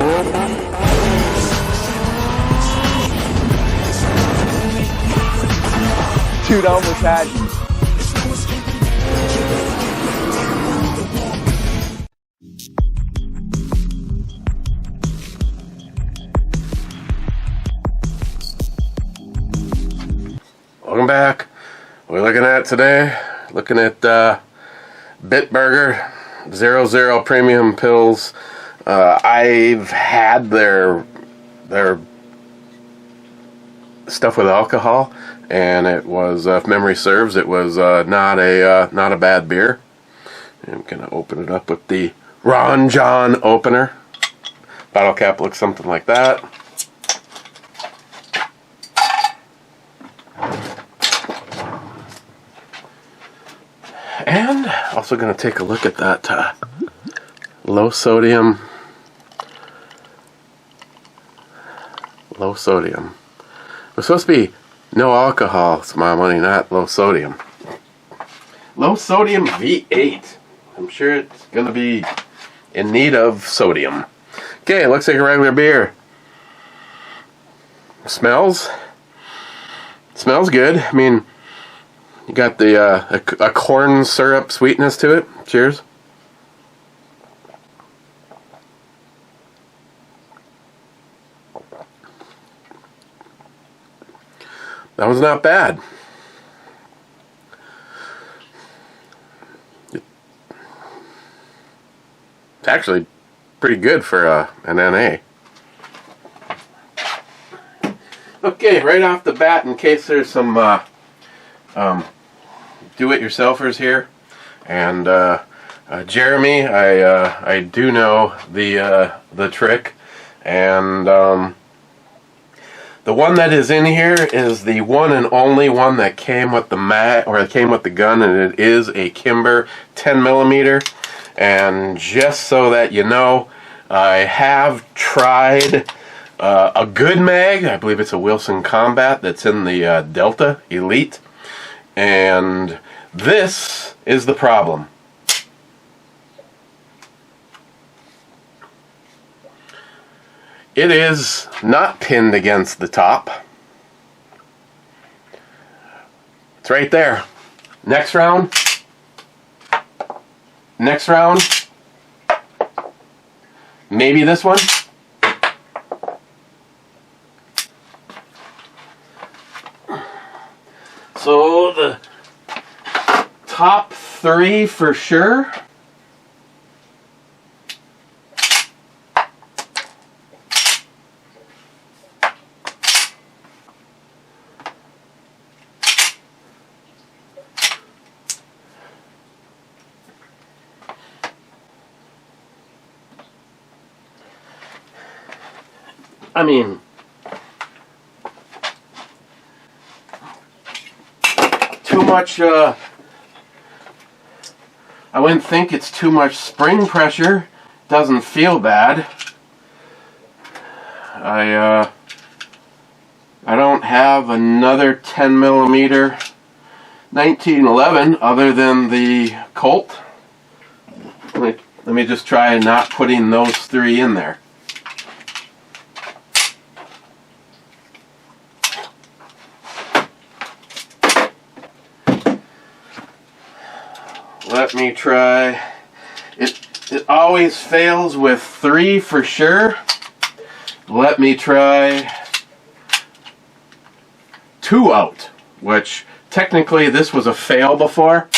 Dude, I almost had you. Welcome back. What are we looking at today? Looking at Bitburger 00 premium pills. I've had their stuff with alcohol, and it was, if memory serves, it was not a bad beer. I'm gonna open it up with the Ron John opener. Bottle cap looks something like that. And also going to take a look at that low sodium. It was supposed to be no alcohol, it's my money, not low sodium. Low sodium V8. I'm sure it's going to be in need of sodium. Okay, it looks like a regular beer. Smells good. I mean, you got the a corn syrup sweetness to it. Cheers. That was not bad. It's actually pretty good for an NA. Okay, right off the bat, in case there's some do-it-yourselfers here, and Jeremy, I do know the trick, and the one that is in here is the one and only one that came with the came with the gun, and it is a Kimber 10mm. And just so that you know, I have tried a good mag. I believe it's a Wilson Combat that's in the Delta Elite. And this is the problem. It is not pinned against the top. It's right there. Next round. Next round. Maybe this one. So the top three for sure. I mean, too much, I wouldn't think it's too much spring pressure. Doesn't feel bad. I don't have another 10mm 1911 other than the Colt. Let me just try not putting those three in there. Let me try. It always fails with 3 for sure. Let me try 2 out, which technically this was a fail before,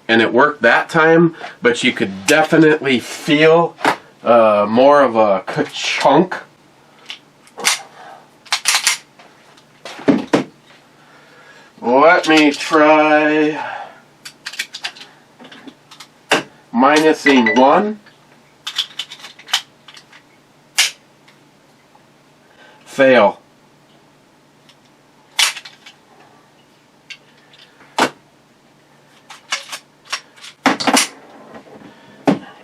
and it worked that time, but you could definitely feel more of a ka-chunk. Let me try minusing 1. Fail.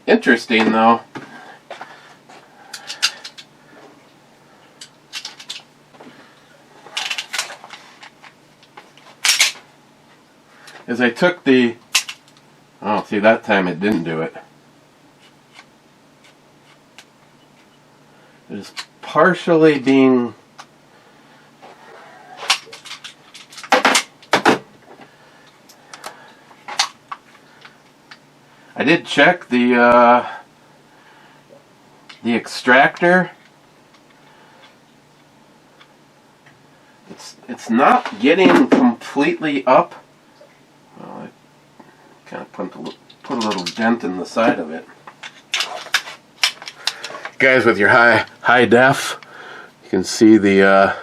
Interesting though. As I took the, oh, see, that time it didn't do it. is partially being I did check the extractor. It's not getting completely up. Well, I kind of put a little dent in the side of it. Guys, with your high def, you can see the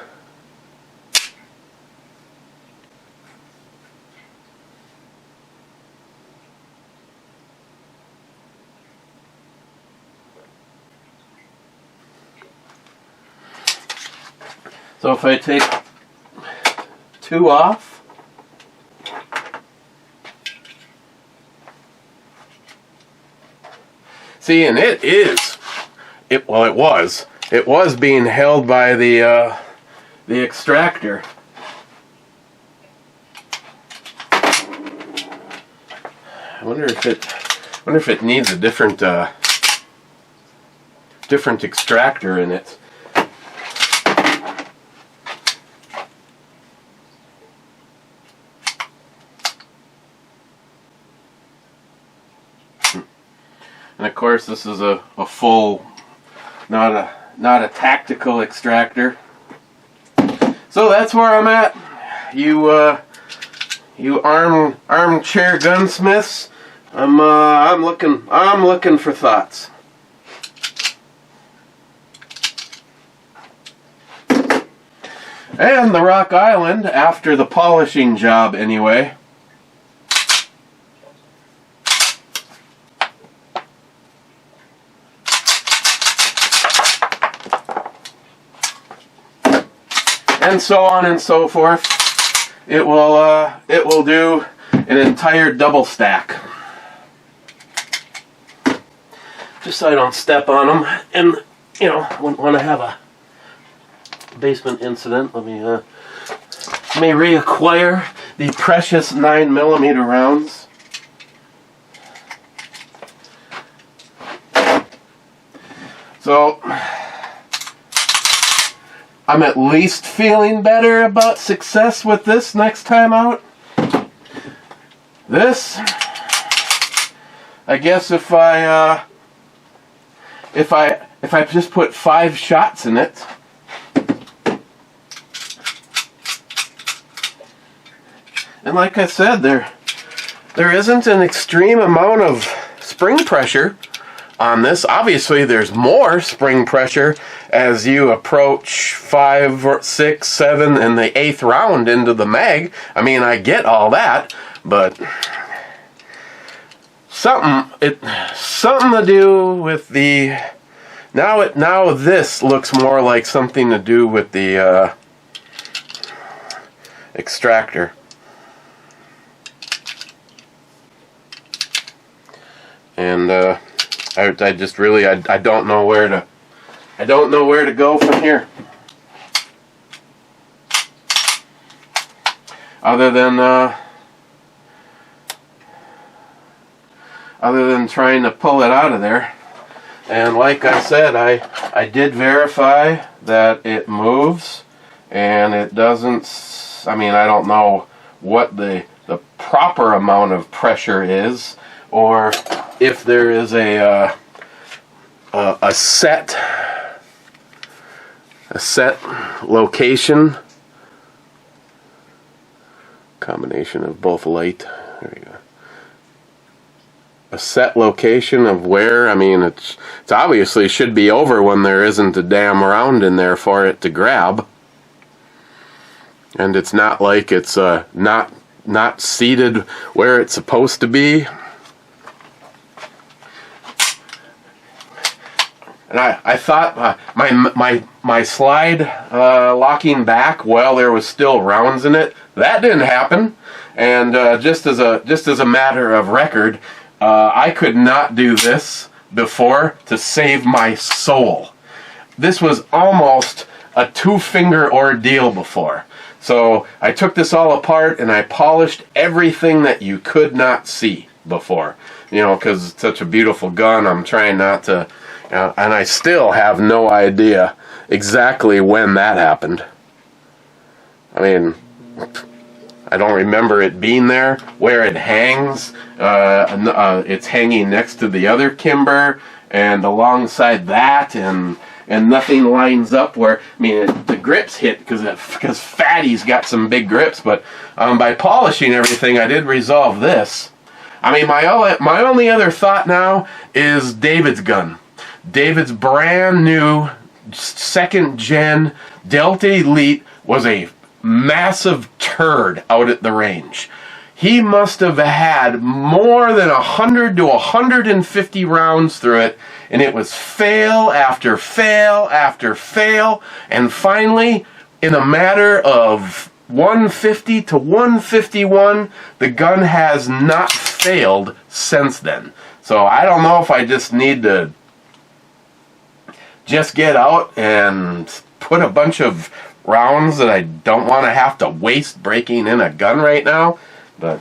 so if I take 2 off, see, and it was being held by the extractor. I wonder if it needs a different extractor in it. And of course, this is a full, not a tactical extractor. So that's where I'm at. You armchair gunsmiths. I'm looking for thoughts. And the Rock Island, after the polishing job anyway. And so on and so forth. It will do an entire double stack. Just so I don't step on them, and you know, wouldn't want to have a basement incident. Let me reacquire the precious 9mm rounds. So I'm at least feeling better about success with this next time out. This, I guess if I just put 5 shots in it, and like I said, there isn't an extreme amount of spring pressure on this. Obviously, there's more spring pressure as you approach 5 or 6, 7, and the 8th round into the mag. I mean, I get all that, but something to do with the now this looks more like something to do with the extractor. And I just really I don't know where to go from here. Other than trying to pull it out of there. And like I said, I did verify that it moves, and it doesn't. I mean, I don't know what the proper amount of pressure is, or if there is a set location, combination of both light. There you go. A set location of where. I mean, it's obviously should be over when there isn't a damn round in there for it to grab, and it's not like it's not seated where it's supposed to be. And I thought my slide locking back while there was still rounds in it, that didn't happen. And just as a matter of record, I could not do this before to save my soul. This was almost a 2-finger ordeal before. So I took this all apart and I polished everything that you could not see before. you know, because it's such a beautiful gun, I'm trying not to, and I still have no idea exactly when that happened. I mean, I don't remember it being there. Where it hangs, it's hanging next to the other Kimber, and alongside that, and nothing lines up where, I mean, the grips hit because Fatty's got some big grips, but by polishing everything, I did resolve this. I mean, my only other thought now is David's gun. David's brand new 2nd gen Delta Elite was a massive turd out at the range. He must have had more than 100 to 150 rounds through it, and it was fail after fail after fail, and finally, in a matter of 150 to 151, the gun has not failed since then. So I don't know if I just need to just get out and put a bunch of rounds that I don't want to have to waste breaking in a gun right now, but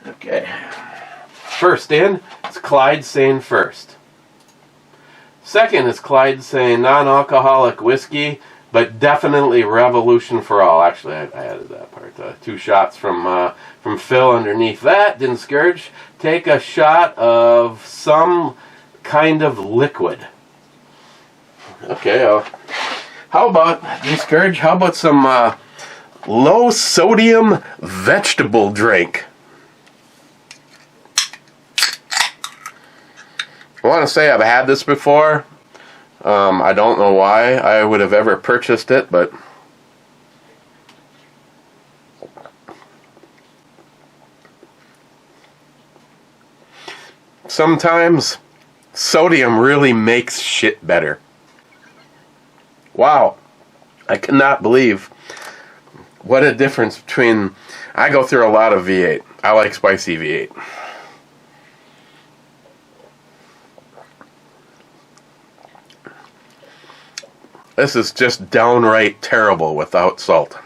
okay. First in is Clyde saying first. Second is Clyde saying non-alcoholic whiskey, but definitely Revolution for all. Actually, I added that part. 2 shots from Phil underneath that. Didn't Scourge. Take a shot of some kind of liquid. Okay, how about, Didn't Scourge, how about some low sodium vegetable drink? I want to say I've had this before. I don't know why I would have ever purchased it, but sometimes sodium really makes shit better. Wow. I cannot believe what a difference between... I go through a lot of V8. I like spicy V8. This is just downright terrible without salt.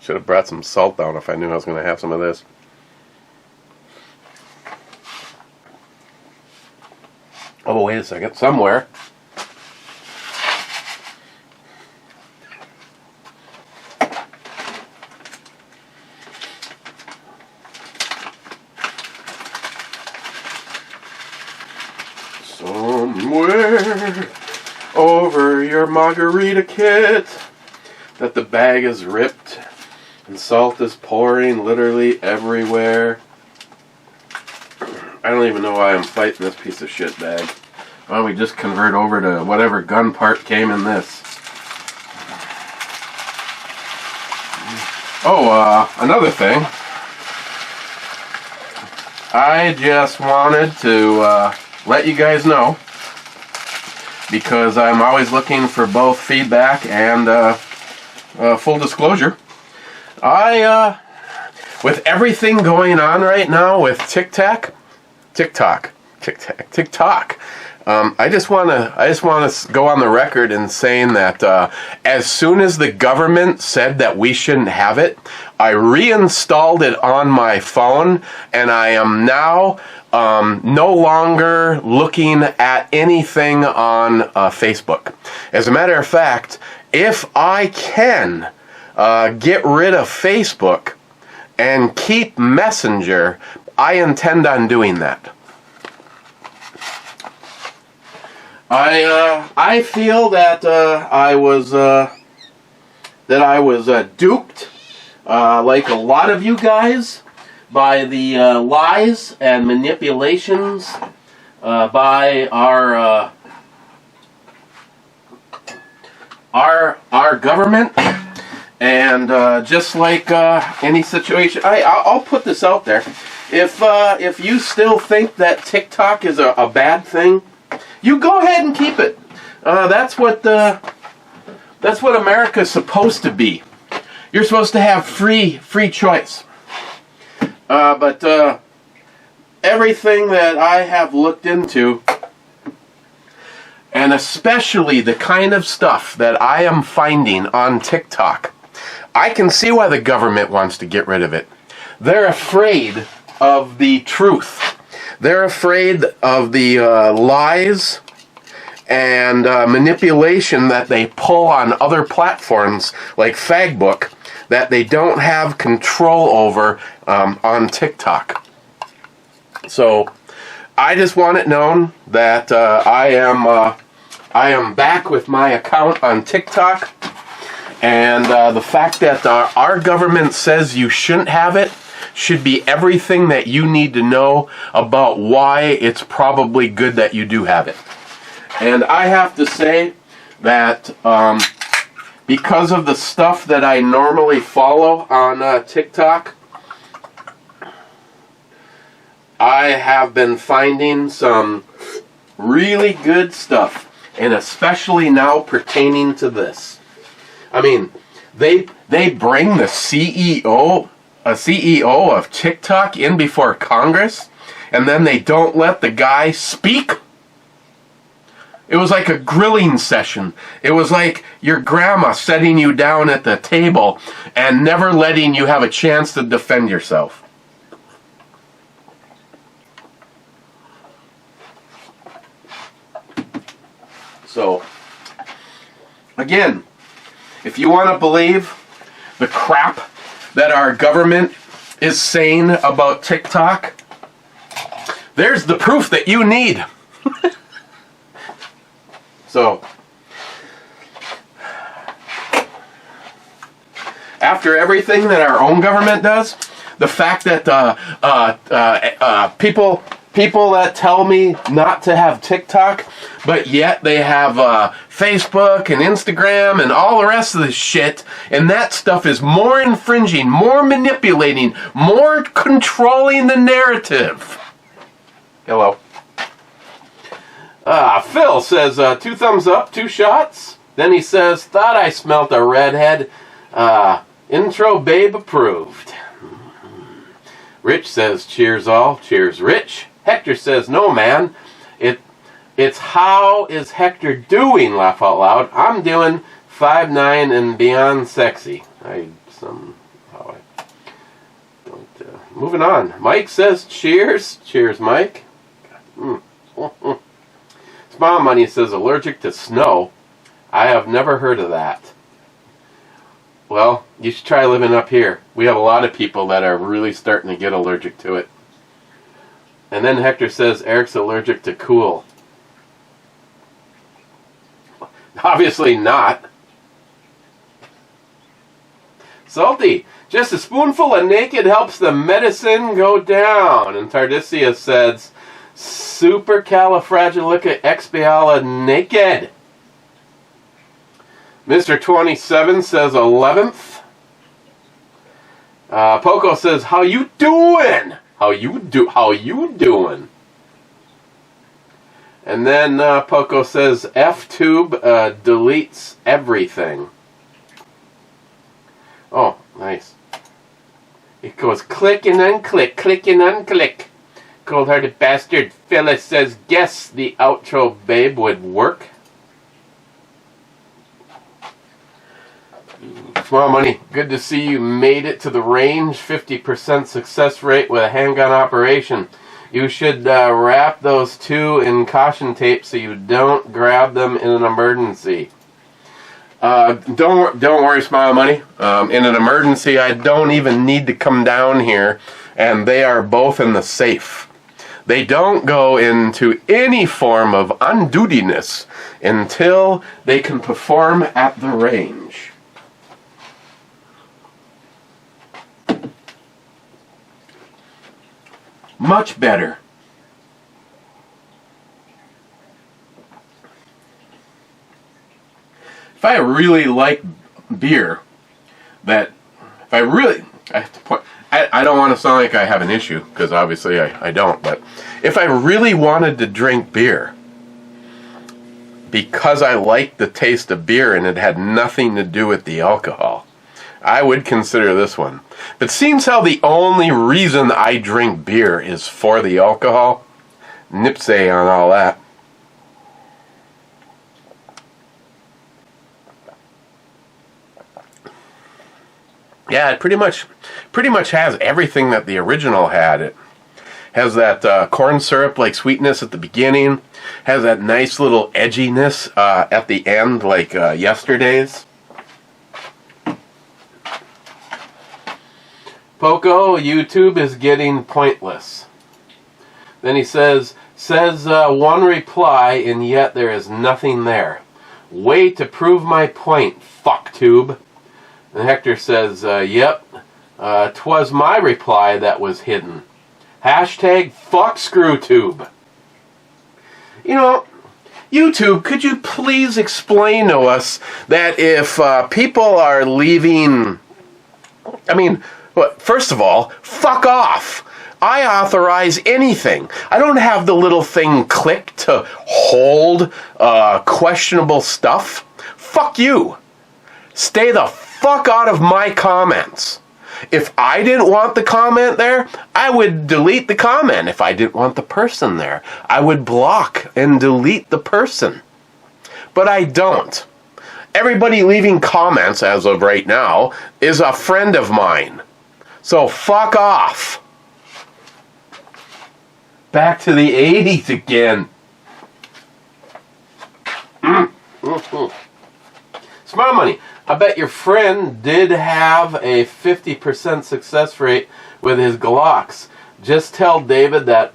Should have brought some salt down if I knew I was going to have some of this. Oh, wait a second. Somewhere. Somewhere over your margarita kit that the bag is ripped and salt is pouring literally everywhere. I don't even know why I'm fighting this piece of shit bag. Why don't we just convert over to whatever gun part came in this? Oh, another thing. I just wanted to let you guys know, because I'm always looking for both feedback and full disclosure. With everything going on right now with TikTok, I just want to go on the record in saying that as soon as the government said that we shouldn't have it, I reinstalled it on my phone, and I am now no longer looking at anything on Facebook. As a matter of fact, if I can get rid of Facebook and keep Messenger, I intend on doing that. I feel that I was duped, like a lot of you guys, by the lies and manipulations by our government, and just like any situation, I'll put this out there. If you still think that TikTok is a bad thing, you go ahead and keep it. That's what That's what America's supposed to be. You're supposed to have free choice. But everything that I have looked into, and especially the kind of stuff that I am finding on TikTok, I can see why the government wants to get rid of it. They're afraid of the truth. They're afraid of the lies and manipulation that they pull on other platforms like Fagbook that they don't have control over on TikTok. So I just want it known that I am back with my account on TikTok, and the fact that our government says you shouldn't have it should be everything that you need to know about why it's probably good that you do have it. And I have to say that because of the stuff that I normally follow on TikTok, I have been finding some really good stuff, and especially now pertaining to this. I mean, they bring the CEO of TikTok in before Congress, and then they don't let the guy speak. It was like a grilling session. It was like your grandma setting you down at the table and never letting you have a chance to defend yourself. So, again, if you want to believe the crap that our government is saying about TikTok, there's the proof that you need. So, after everything that our own government does, the fact that people that tell me not to have TikTok, but yet they have Facebook and Instagram and all the rest of this shit, and that stuff is more infringing, more manipulating, more controlling the narrative. Hello. Phil says, 2 thumbs up, 2 shots. Then he says, thought I smelt a redhead. Intro babe approved. Rich says, cheers all. Cheers, Rich. Hector says, no man. It's how is Hector doing, laugh out loud. I'm doing 5'9" and beyond sexy. Moving on. Mike says, cheers. Cheers, Mike. Smile Money says, allergic to snow. I have never heard of that. Well, you should try living up here. We have a lot of people that are really starting to get allergic to it. And then Hector says, Eric's allergic to cool. Obviously not. Salty. Just a spoonful of naked helps the medicine go down. And Tardisia says, supercalifragilisticexpialidocious. Mr. 27 says 11th. Poco says, how you doing? How you doing? And then Poco says, F-tube deletes everything. Oh, nice. It goes click and unclick, click and unclick. Cold-hearted bastard Phyllis says, guess the outro babe would work. Small Money, good to see you made it to the range. 50% success rate with a handgun operation. You should wrap those 2 in caution tape so you don't grab them in an emergency. Don't worry, Smile Money. In an emergency, I don't even need to come down here, and they are both in the safe. They don't go into any form of undutiness until they can perform at the range. Much better. If I really like beer, I don't want to sound like I have an issue, because obviously I don't, but if I really wanted to drink beer, because I liked the taste of beer and it had nothing to do with the alcohol, I would consider this one. But seems how the only reason I drink beer is for the alcohol, nipsey on all that. Yeah, it pretty much has everything that the original had. It has that corn syrup like sweetness at the beginning, has that nice little edginess at the end like yesterday's. Poco, YouTube is getting pointless. Then he says one reply and yet there is nothing there. Way to prove my point, fucktube. And Hector says, yep, 'twas my reply that was hidden. Hashtag fuck screwtube. You know, YouTube, could you please explain to us that if people are leaving, I mean, first of all, fuck off. I authorize anything. I don't have the little thing clicked to hold questionable stuff. Fuck you. Stay the fuck out of my comments. If I didn't want the comment there, I would delete the comment. If I didn't want the person there, I would block and delete the person. But I don't. Everybody leaving comments as of right now is a friend of mine. So fuck off. Back to the 80s again. Smart money. I bet your friend did have a 50% success rate with his Glocks. Just tell David that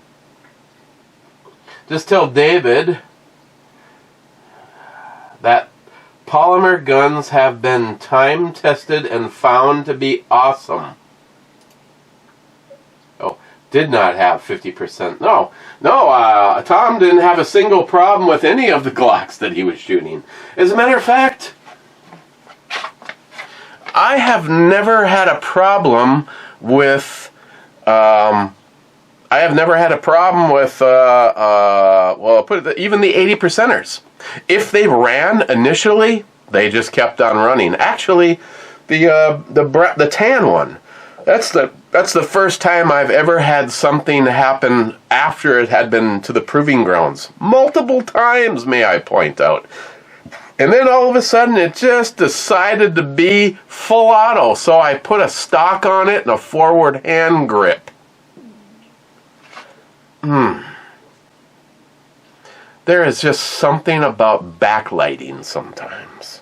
polymer guns have been time tested and found to be awesome. Oh, did not have 50%. No, Tom didn't have a single problem with any of the Glocks that he was shooting. As a matter of fact, I have never had a problem with, well, put it, even the 80%ers. If they ran initially, they just kept on running. Actually, the tan one, that's the first time I've ever had something happen after it had been to the proving grounds. Multiple times, may I point out. And then all of a sudden it just decided to be full auto. So I put a stock on it and a forward hand grip. There is just something about backlighting sometimes.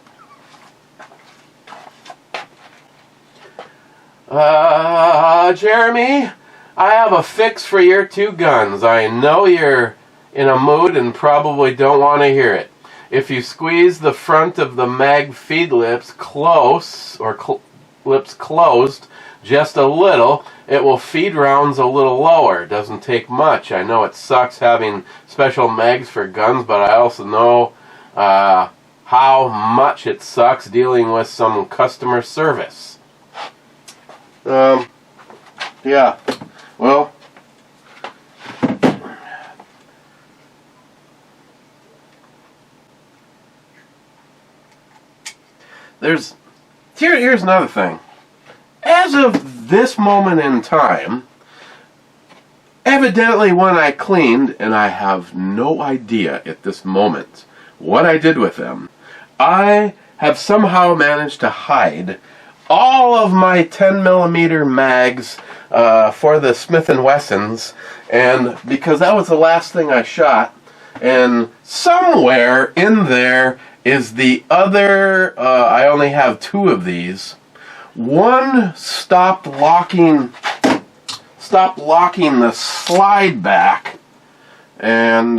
Jeremy, I have a fix for your two guns. I know you're in a mood and probably don't want to hear it. If you squeeze the front of the mag feed lips close, or lips closed, just a little, it will feed rounds a little lower. Doesn't take much. I know it sucks having special mags for guns, but I also know how much it sucks dealing with some customer service. Yeah, well, here's another thing. As of this moment in time, evidently when I cleaned, and I have no idea at this moment what I did with them, I have somehow managed to hide all of my 10mm mags for the Smith & Wessons, and because that was the last thing I shot, and somewhere in there is the other, I only have two of these. One stopped locking the slide back, and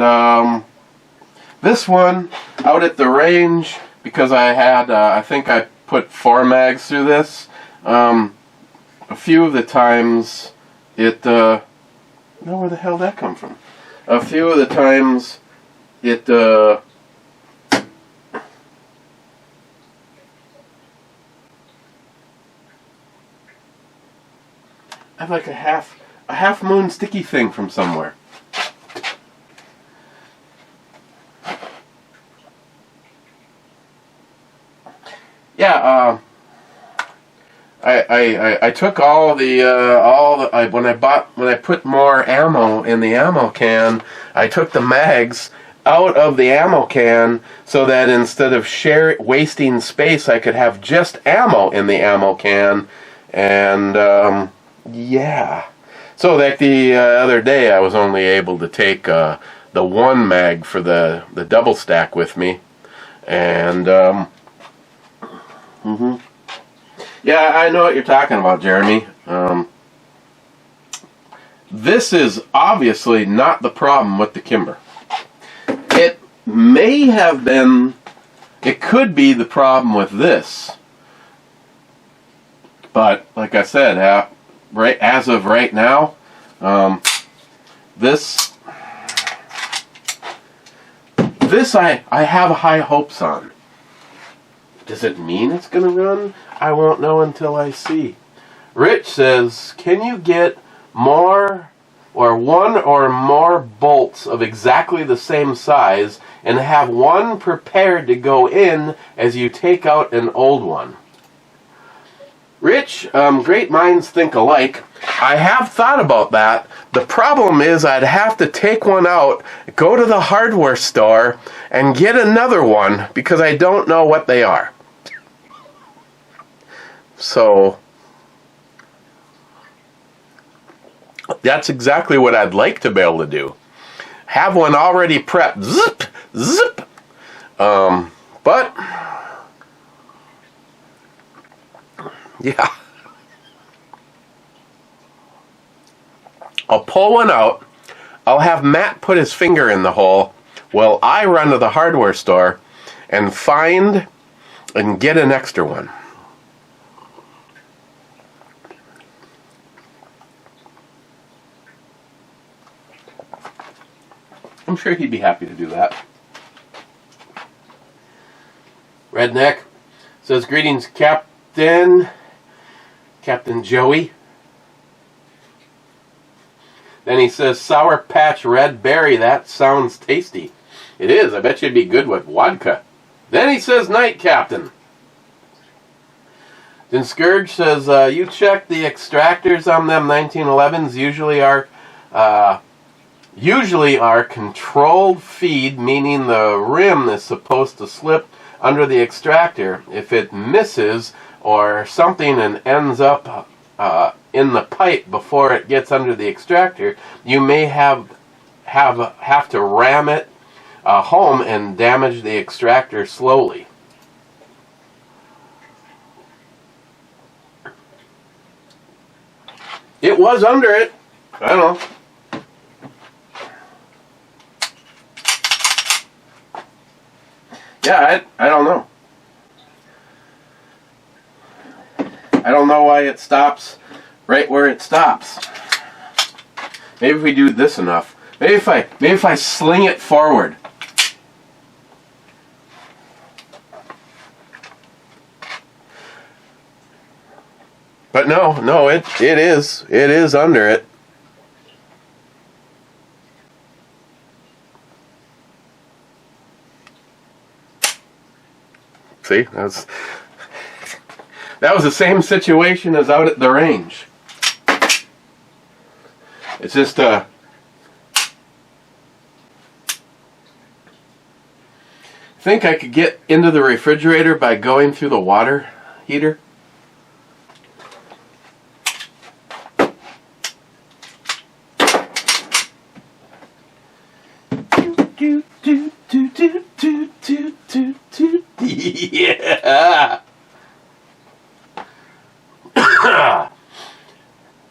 this one out at the range, because I had, I think I put 4 mags through this, a few of the times it, where the hell did that come from? A few of the times it, I have like a half moon sticky thing from somewhere. yeah, I took all the when I put more ammo in the ammo can, I took the mags out of the ammo can so that instead of wasting space, I could have just ammo in the ammo can, and yeah. So that the other day I was only able to take the one mag for the double stack with me, and yeah, I know what you're talking about, Jeremy. This is obviously not the problem with the Kimber. It may have been, it could be the problem with this. But, like I said, right as of right now, this I have high hopes on. Does it mean it's going to run? I won't know until I see. Rich says, can you get more or one or more bolts of exactly the same size and have one prepared to go in as you take out an old one? Rich, great minds think alike. I have thought about that. The problem is I'd have to take one out, go to the hardware store, and get another one because I don't know what they are. So that's exactly what I'd like to be able to do. Have one already prepped. Zip, zip. But yeah, I'll pull one out. I'll have Matt put his finger in the hole while I run to the hardware store and find and get an extra one. I'm sure he'd be happy to do that. Redneck says, greetings, Captain Joey. Then he says, Sour Patch Red Berry, that sounds tasty. It is, I bet you it'd be good with vodka. Then he says, Night Captain. Then Scourge says, you check the extractors on them 1911s usually are controlled feed, meaning the rim is supposed to slip under the extractor. If it misses or something and ends up in the pipe before it gets under the extractor, you may have to ram it home and damage the extractor slowly. It was under it. I don't know. Yeah, I don't know. I don't know why it stops right where it stops. Maybe if we do this enough. Maybe if I sling it forward. But no, it is under it. See, that was the same situation as out at the range. It's just think I could get into the refrigerator by going through the water heater. Yeah.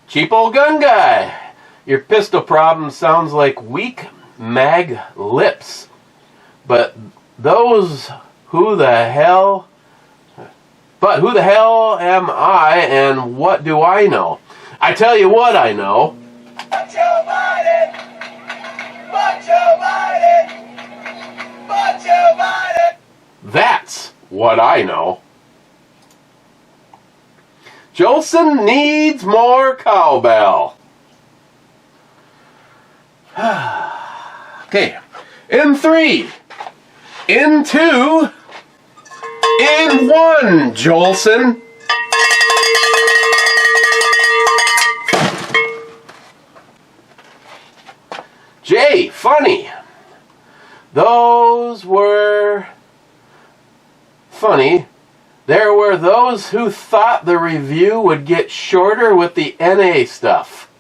Cheap old gun guy. Your pistol problem sounds like weak mag lips. But who the hell am I and what do I know? I tell you what I know. That's what I know. Jolson needs more cowbell. Okay. In 3, in 2, In one, Jolson. Jay, funny. Those were funny. There were those who thought the review would get shorter with the NA stuff.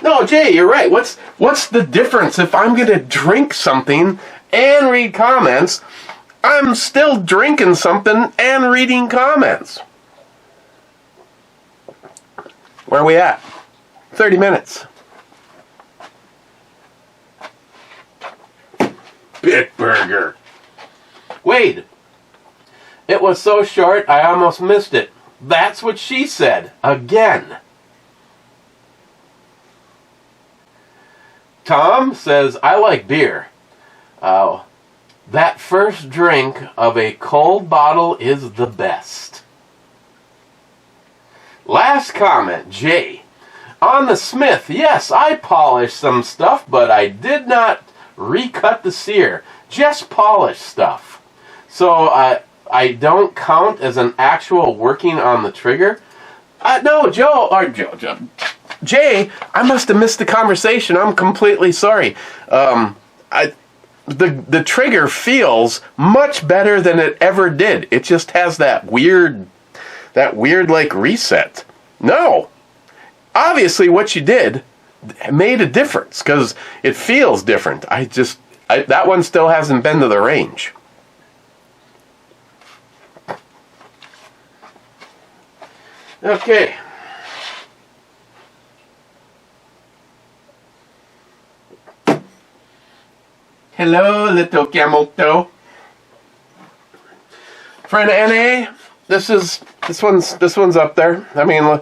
No, Jay, you're right. What's the difference if I'm going to drink something and read comments? I'm still drinking something and reading comments. Where are we at? 30 minutes. Bitburger. Wade. It was so short I almost missed it. That's what she said. Again. Tom says, I like beer. That first drink of a cold bottle is the best. Last comment, Jay. On the Smith, yes, I polished some stuff, but I did not recut the sear. Just polished stuff. So I don't count as an actual working on the trigger. No, Jay, I must have missed the conversation. I'm completely sorry. The trigger feels much better than it ever did. It just has that weird like reset. No. Obviously what you did made a difference because it feels different. That one still hasn't been to the range. Okay. Hello, little Gamoto. For an NA, this one's up there. I mean, I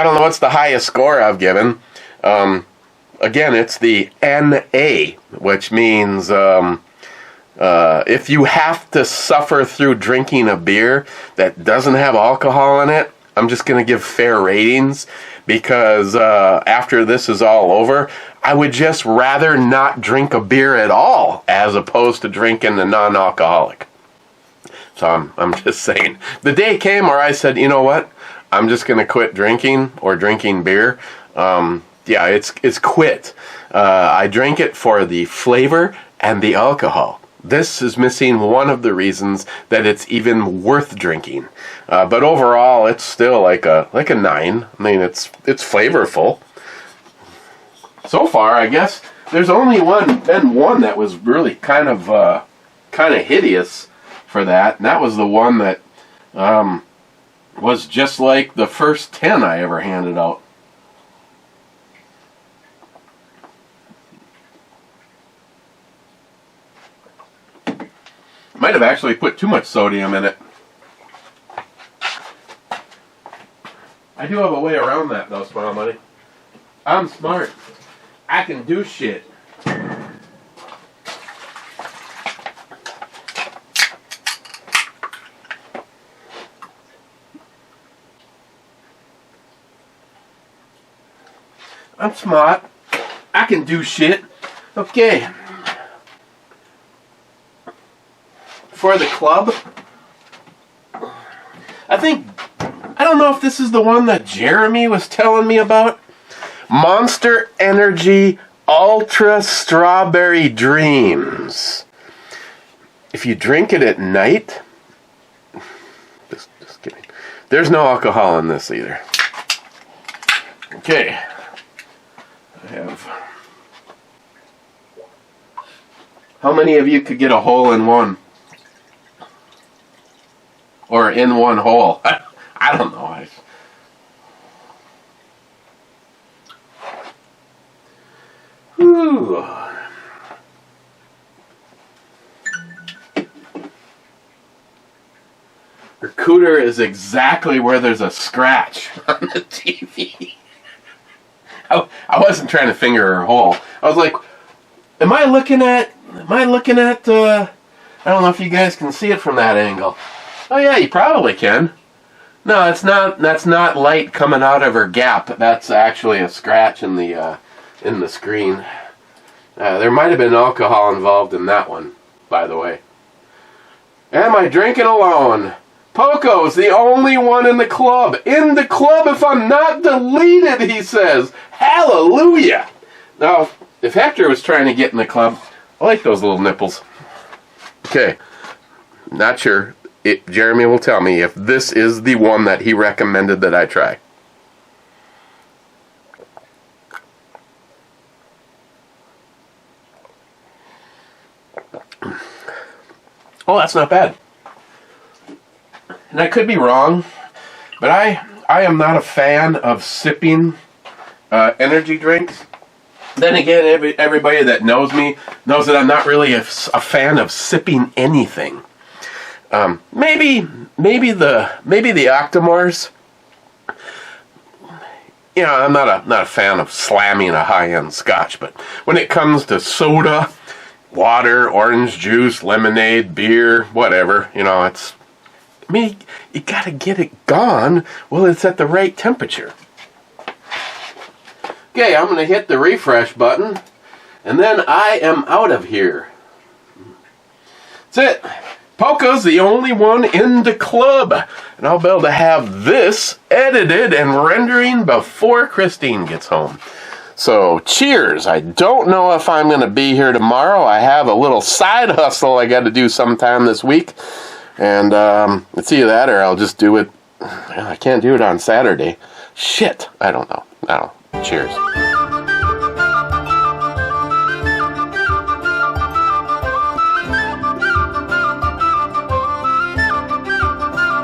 don't know what's the highest score I've given. Again, it's the NA, which means if you have to suffer through drinking a beer that doesn't have alcohol in it, I'm just going to give fair ratings because after this is all over, I would just rather not drink a beer at all as opposed to drinking the non-alcoholic. So I'm just saying. The day came where I said, you know what? I'm just going to quit drinking or drinking beer. Yeah, it's quit. I drink it for the flavor and the alcohol. This is missing one of the reasons that it's even worth drinking. But overall, it's still like a 9. I mean, it's flavorful. So far, I guess there's only been one that was really kind of hideous for that, and that was the one that was just like the first 10 I ever handed out. Might have actually put too much sodium in it. I do have a way around that though, Smile Money. I'm smart. I can do shit. I'm smart. I can do shit. Okay. For the club, I don't know if this is the one that Jeremy was telling me about. Monster Energy Ultra Strawberry Dreams. If you drink it at night, just kidding. There's no alcohol in this either. Okay. I have. How many of you could get a hole in one? Or in one hole? I don't know. Whew. Her cooter is exactly where there's a scratch on the TV. I wasn't trying to finger her hole. I was like, am I looking at, I don't know if you guys can see it from that angle. Oh yeah, you probably can. No, that's not light coming out of her gap. That's actually a scratch in the screen. There might have been alcohol involved in that one, by the way. Am I drinking alone? Poco's the only one in the club. In the club if I'm not deleted, he says. Hallelujah! Now, if Hector was trying to get in the club, I like those little nipples. Okay, not sure. Jeremy will tell me if this is the one that he recommended that I try. Oh, that's not bad. And I could be wrong, but I am not a fan of sipping energy drinks. Then again, everybody that knows me knows that I'm not really a fan of sipping anything. Maybe the Octomores. You know, I'm not a fan of slamming a high-end scotch, but when it comes to soda, water, orange juice, lemonade, beer, whatever, you know, you gotta get it gone while it's at the right temperature. Okay, I'm gonna hit the refresh button, and then I am out of here. That's it. Poco's the only one in the club, and I'll be able to have this edited and rendering before Christine gets home. So, cheers. I don't know if I'm going to be here tomorrow. I have a little side hustle I got to do sometime this week, and it's either that or I'll just do it. I can't do it on Saturday. Shit. I don't know. Cheers.